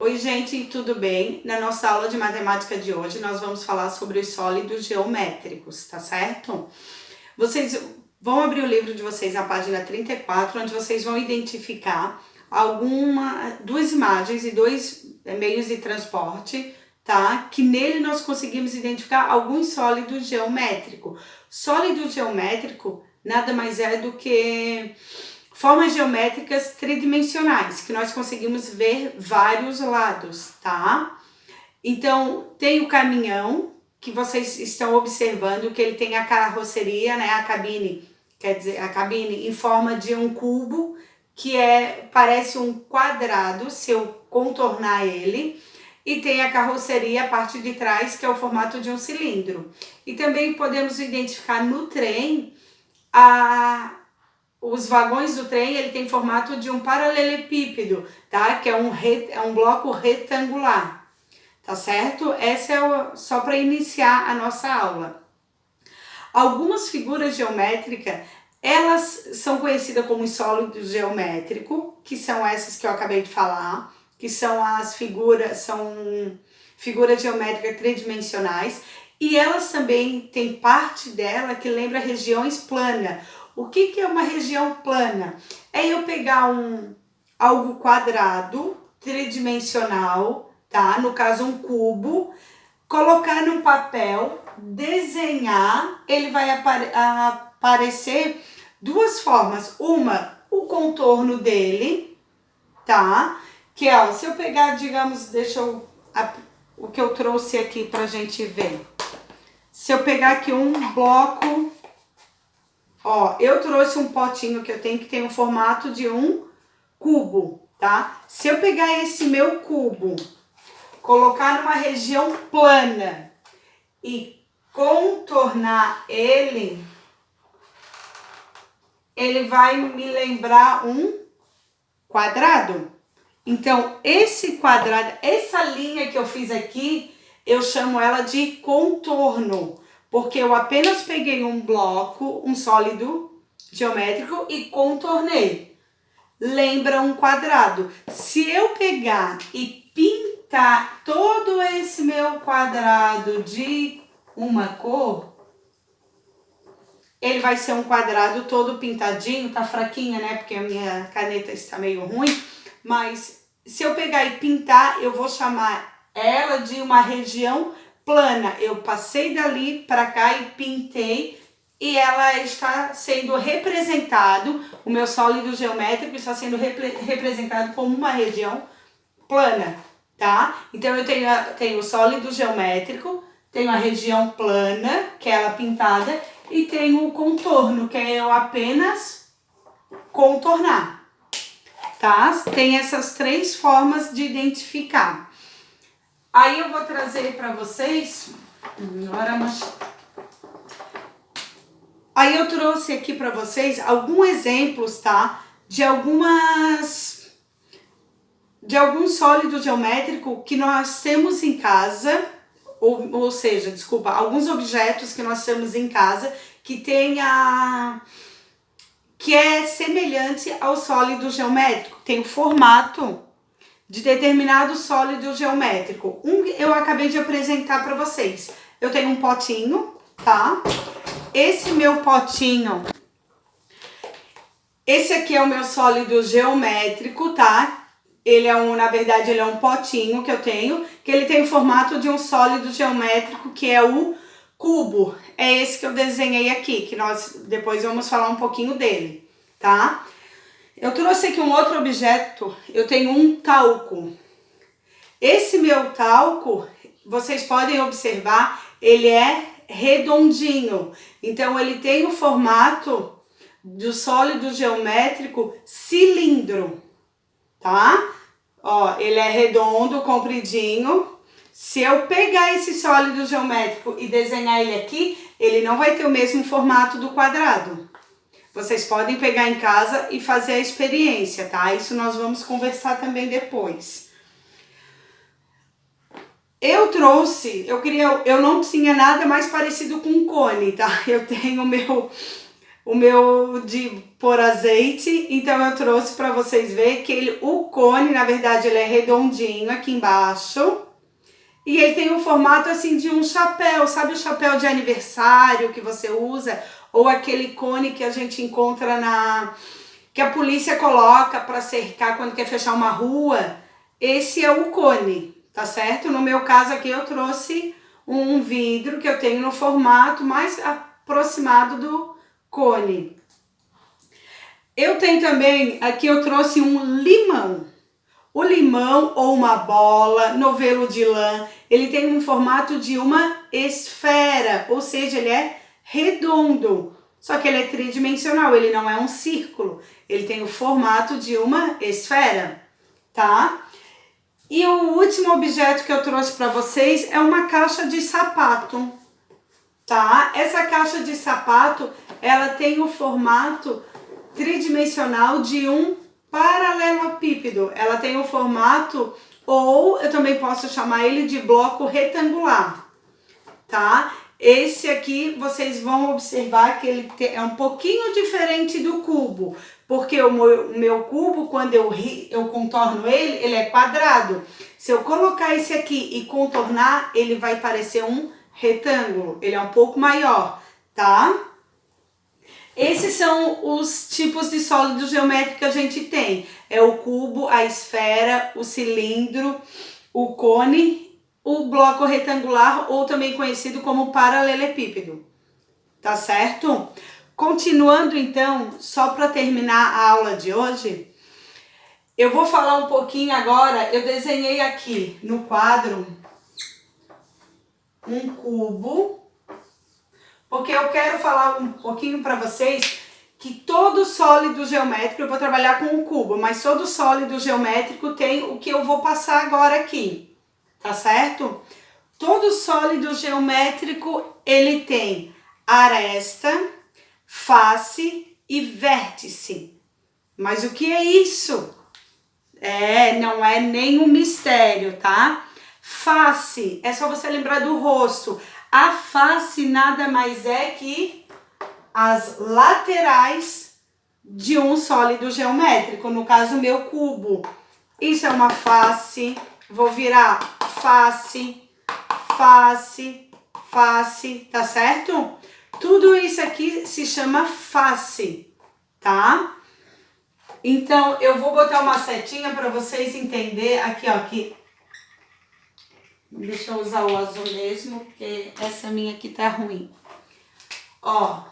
Oi, gente, tudo bem? Na nossa aula de matemática de hoje, nós vamos falar sobre os sólidos geométricos, tá certo? Vocês vão abrir o livro de vocês na página 34, onde vocês vão identificar duas imagens e dois meios de transporte, tá? Que nele nós conseguimos identificar alguns sólidos geométricos. Sólido geométrico nada mais é do que formas geométricas tridimensionais, que nós conseguimos ver vários lados, tá? Então, tem o caminhão, que vocês estão observando, que ele tem a carroceria, né, a cabine, quer dizer, a cabine em forma de um cubo, que parece um quadrado, se eu contornar ele, e tem a carroceria, a parte de trás, que é o formato de um cilindro. E também podemos identificar no trem os vagões do trem, ele tem formato de um paralelepípedo, tá? Que é um bloco retangular, tá certo? Essa é só para iniciar a nossa aula. Algumas figuras geométricas, elas são conhecidas como sólidos geométricos, que são essas que eu acabei de falar, que são figuras geométricas tridimensionais, e elas também têm parte dela que lembra regiões planas. O que é uma região plana? É eu pegar algo quadrado, tridimensional, tá? No caso um cubo, colocar num papel, desenhar, ele vai aparecer duas formas. Uma, o contorno dele, tá? Que ó, se eu pegar, digamos, o que eu trouxe aqui pra gente ver. Se eu pegar aqui um bloco, ó, eu trouxe um potinho que eu tenho que tem o formato de um cubo, tá? Se eu pegar esse meu cubo, colocar numa região plana e contornar ele vai me lembrar um quadrado. Então, esse quadrado, essa linha que eu fiz aqui, eu chamo ela de contorno, porque eu apenas peguei um bloco, um sólido geométrico e contornei. Lembra um quadrado. Se eu pegar e pintar todo esse meu quadrado de uma cor, ele vai ser um quadrado todo pintadinho, tá fraquinha, né? Porque a minha caneta está meio ruim. Mas se eu pegar e pintar, eu vou chamar ela de uma região plana. Eu passei dali para cá e pintei e ela está sendo representado, o meu sólido geométrico está sendo representado como uma região plana, tá? Então eu tenho o sólido geométrico, tenho a região plana, que é ela pintada, e tenho o contorno, que é eu apenas contornar. Tá? Tem essas três formas de identificar. Aí eu vou trazer para vocês. Aí eu trouxe aqui para vocês alguns exemplos, tá? De alguns sólidos geométricos que nós temos em casa, ou seja, desculpa, alguns objetos que nós temos em casa que é semelhante ao sólido geométrico, tem o formato de determinado sólido geométrico. Eu acabei de apresentar para vocês. Eu tenho um potinho, tá? Esse meu potinho, esse aqui é o meu sólido geométrico, tá? Na verdade, ele é um potinho que eu tenho, que ele tem o formato de um sólido geométrico, que é o cubo. É esse que eu desenhei aqui, que nós depois vamos falar um pouquinho dele, tá? Eu trouxe aqui um outro objeto, eu tenho um talco. Esse meu talco, vocês podem observar, ele é redondinho. Então, ele tem o formato do sólido geométrico cilindro, tá? Ó, ele é redondo, compridinho. Se eu pegar esse sólido geométrico e desenhar ele aqui, ele não vai ter o mesmo formato do quadrado. Vocês podem pegar em casa e fazer a experiência, tá? Isso nós vamos conversar também depois. Eu não tinha nada mais parecido com um cone, tá? Eu tenho o meu de pôr azeite, então eu trouxe para vocês verem que o cone, na verdade, ele é redondinho aqui embaixo. E ele tem um formato assim de um chapéu, sabe o chapéu de aniversário que você usa? Ou aquele cone que a gente encontra que a polícia coloca para cercar quando quer fechar uma rua. Esse é o cone, tá certo? No meu caso aqui eu trouxe um vidro que eu tenho no formato mais aproximado do cone. Eu tenho também, aqui eu trouxe um limão. O limão ou uma bola, novelo de lã, ele tem um formato de uma esfera, ou seja, ele é redondo. Só que ele é tridimensional, ele não é um círculo. Ele tem o formato de uma esfera, tá? E o último objeto que eu trouxe para vocês é uma caixa de sapato, tá? Essa caixa de sapato, ela tem o formato tridimensional de um paralelepípedo. Ela tem o formato, ou eu também posso chamar ele de bloco retangular, tá? Esse aqui vocês vão observar que ele é um pouquinho diferente do cubo, porque o meu cubo, quando eu contorno ele é quadrado. Se eu colocar esse aqui e contornar, ele vai parecer um retângulo, ele é um pouco maior, tá? Esses são os tipos de sólido geométrico que a gente tem. É o cubo, a esfera, o cilindro, o cone, o bloco retangular ou também conhecido como paralelepípedo. Tá certo? Continuando então, só para terminar a aula de hoje, eu vou falar um pouquinho agora. Eu desenhei aqui no quadro um cubo, porque eu quero falar um pouquinho para vocês que todo sólido geométrico, eu vou trabalhar com um cubo, mas todo sólido geométrico tem o que eu vou passar agora aqui, tá certo? Todo sólido geométrico, ele tem aresta, face e vértice. Mas o que é isso? Não é nenhum mistério, tá? Face, é só você lembrar do rosto. A face nada mais é que as laterais de um sólido geométrico, no caso o meu cubo. Isso é uma face, vou virar face, face, face, tá certo? Tudo isso aqui se chama face, tá? Então eu vou botar uma setinha para vocês entenderem aqui, ó, que deixa eu usar o azul mesmo, porque essa minha aqui tá ruim. Ó,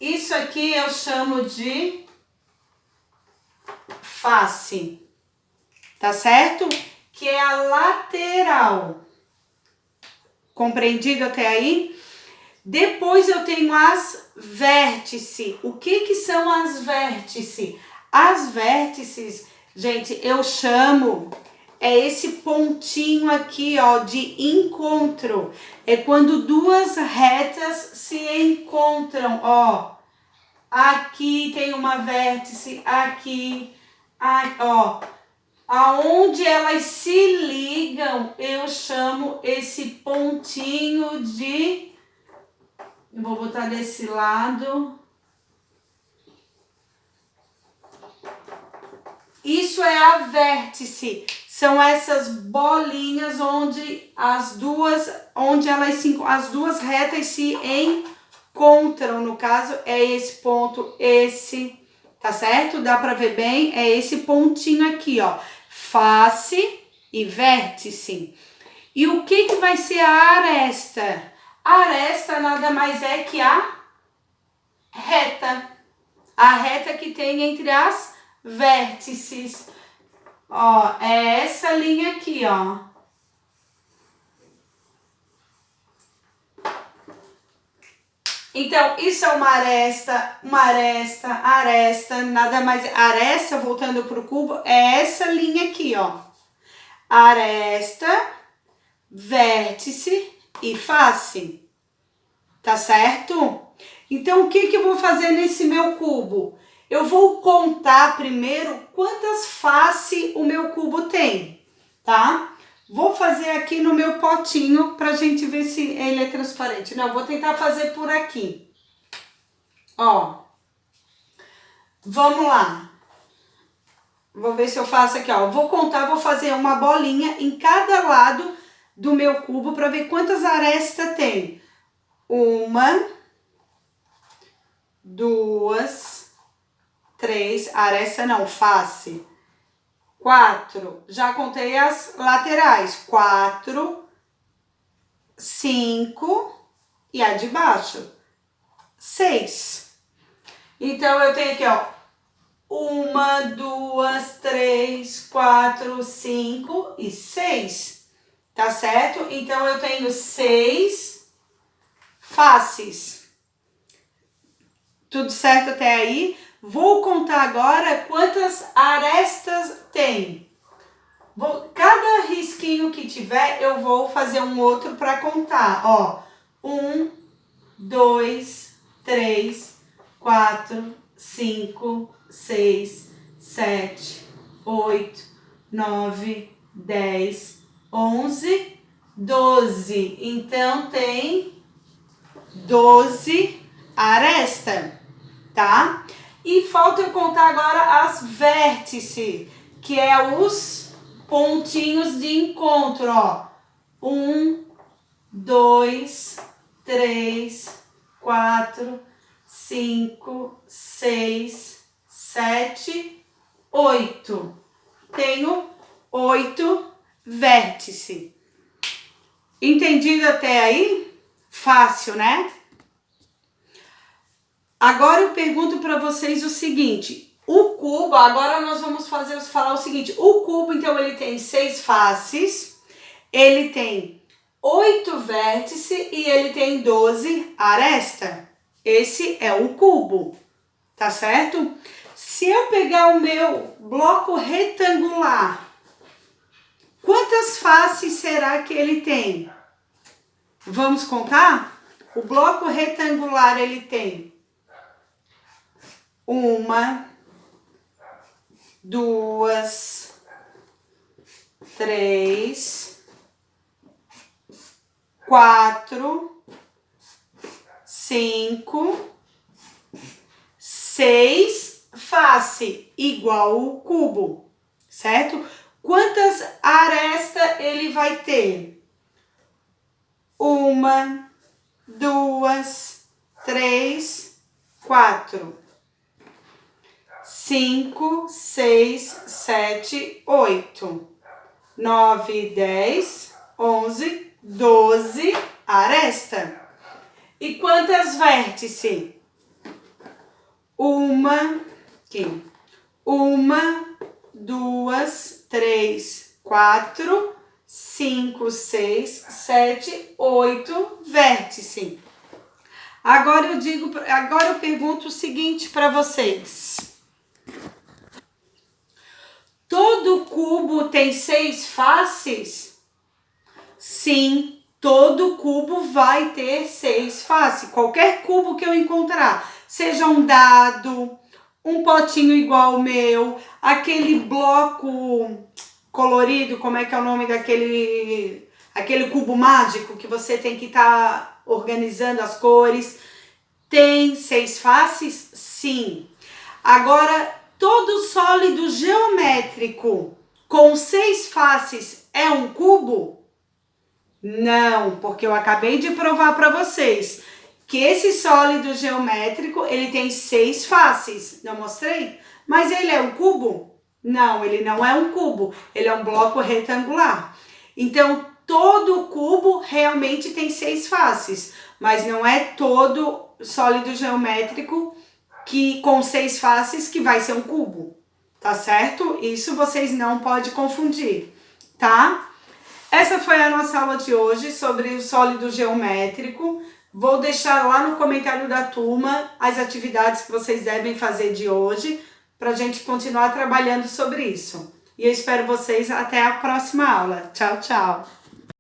isso aqui eu chamo de face, tá certo? Que é a lateral. Compreendido até aí? Depois eu tenho as vértices. O que são as vértices? As vértices, gente, eu chamo... É esse pontinho aqui, ó, de encontro. É quando duas retas se encontram, ó. Aqui tem uma vértice, aqui, ó. Aonde elas se ligam, eu chamo esse pontinho de... Eu vou botar desse lado. Isso é a vértice. São essas bolinhas onde as duas retas se encontram. No caso, é esse ponto, esse, tá certo? Dá pra ver bem? É esse pontinho aqui, ó. Face e vértice. E o que vai ser a aresta? A aresta nada mais é que a reta. A reta que tem entre as vértices. Ó, é essa linha aqui, ó. Então, isso é uma aresta, nada mais... Aresta, voltando pro cubo, é essa linha aqui, ó. Aresta, vértice e face. Tá certo? Então, o que eu vou fazer nesse meu cubo? Eu vou contar primeiro quantas faces o meu cubo tem, tá? Vou fazer aqui no meu potinho pra gente ver se ele é transparente. Não, vou tentar fazer por aqui. Ó, vamos lá. Vou ver se eu faço aqui, ó. Vou contar, vou fazer uma bolinha em cada lado do meu cubo para ver quantas arestas tem. 1, 2, 3, aresta não, face. 4, já contei as laterais. 4, 5 e a de baixo. 6. Então, eu tenho aqui, ó. 1, 2, 3, 4, 5 e 6. Tá certo? Então, eu tenho 6 faces. Tudo certo até aí? Vou contar agora quantas arestas tem. Cada risquinho que tiver, eu vou fazer um outro para contar. Ó, 1, 2, 3, 4, 5, 6, 7, 8, 9, 10, 11, 12. Então, tem 12 arestas, tá? E falta eu contar agora as vértices, que é os pontinhos de encontro, ó. 1, 2, 3, 4, 5, 6, 7, 8. Tenho 8 vértices. Entendido até aí? Fácil, né? Agora eu pergunto para vocês o seguinte, o cubo, agora nós vamos falar o seguinte, o cubo, então, ele tem 6 faces, ele tem 8 vértices e ele tem 12 arestas. Esse é o cubo, tá certo? Se eu pegar o meu bloco retangular, quantas faces será que ele tem? Vamos contar? O bloco retangular, ele tem 1, 2, 3, 4, 5, 6 face, igual o cubo, certo? Quantas arestas ele vai ter? 1, 2, 3, 4. 5, 6, 7, 8, 9, 10, 11, 12 arestas. E quantas vértices? 1, 2, 3, 4, 5, 6, 7, 8 vértices. Agora eu pergunto o seguinte para vocês. Todo cubo tem 6 faces? Sim, todo cubo vai ter 6 faces. Qualquer cubo que eu encontrar, seja um dado, um potinho igual ao meu, aquele bloco colorido, como é que é o nome daquele cubo mágico que você tem que estar organizando as cores, tem 6 faces? Sim. Agora, todo sólido geométrico com 6 faces é um cubo? Não, porque eu acabei de provar para vocês que esse sólido geométrico, ele tem 6 faces. Não mostrei? Mas ele é um cubo? Não, ele não é um cubo. Ele é um bloco retangular. Então, todo cubo realmente tem 6 faces, mas não é todo sólido geométrico que com 6 faces que vai ser um cubo, tá certo? Isso vocês não podem confundir, tá? Essa foi a nossa aula de hoje sobre o sólido geométrico. Vou deixar lá no comentário da turma as atividades que vocês devem fazer de hoje para a gente continuar trabalhando sobre isso. E eu espero vocês até a próxima aula. Tchau, tchau!